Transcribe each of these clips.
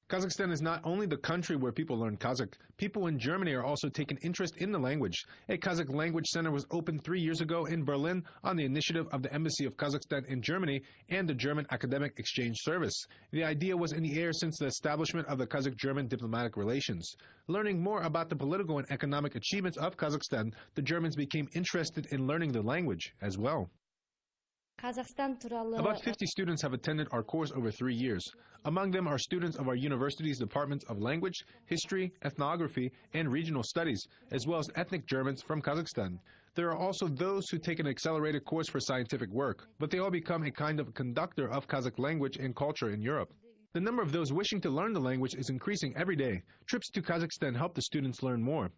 Kazakhstan is not only the country where people learn Kazakh. People in Germany are also taking interest in the language. A Kazakh language center was opened 3 years ago in Berlin on the initiative of the Embassy of Kazakhstan in Germany and the German Academic Exchange Service. The idea was in the air since the establishment of the Kazakh-German diplomatic relations. Learning more about the political and economic achievements of Kazakhstan, the Germans became interested in learning the language as well. About 50 students have attended our course over 3 years. Among them are students of our university's departments of language, history, ethnography, and regional studies, as well as ethnic Germans from Kazakhstan. There are also those who take an accelerated course for scientific work, but they all become a kind of conductor of Kazakh language and culture in Europe. The number of those wishing to learn the language is increasing every day. Trips to Kazakhstan help the students learn more.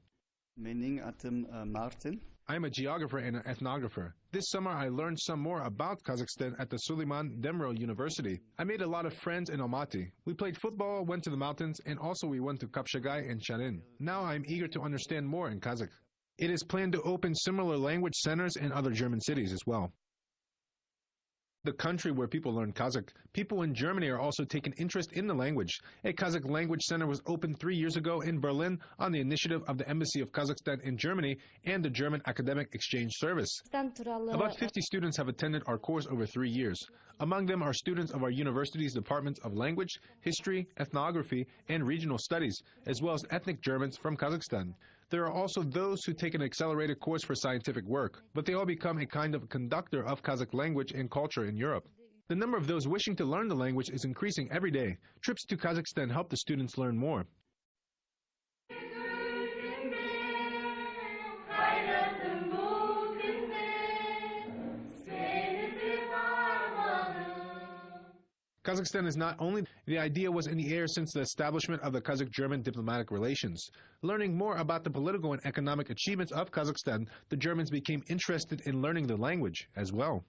Benim adım Martin. I am a geographer and an ethnographer. This summer I learned some more about Kazakhstan at the Suleiman Demirel University. I made a lot of friends in Almaty. We played football, went to the mountains, and also we went to Kapshagay and Sharin. Now I am eager to understand more in Kazakh. It is planned to open similar language centers in other German cities as well. The country where people learn Kazakh. People in Germany are also taking interest in the language. A Kazakh language center was opened 3 years ago in Berlin on the initiative of the Embassy of Kazakhstan in Germany and the German Academic Exchange Service. About 50 students have attended our course over 3 years. Among them are students of our university's departments of language, history, ethnography, and regional studies, as well as ethnic Germans from Kazakhstan. There are also those who take an accelerated course for scientific work, but they all become a kind of conductor of Kazakh language and culture in Europe. The number of those wishing to learn the language is increasing every day. Trips to Kazakhstan help the students learn more. Kazakhstan is not only the idea was in the air since the establishment of the Kazakh-German diplomatic relations. Learning more about the political and economic achievements of Kazakhstan, the Germans became interested in learning the language as well.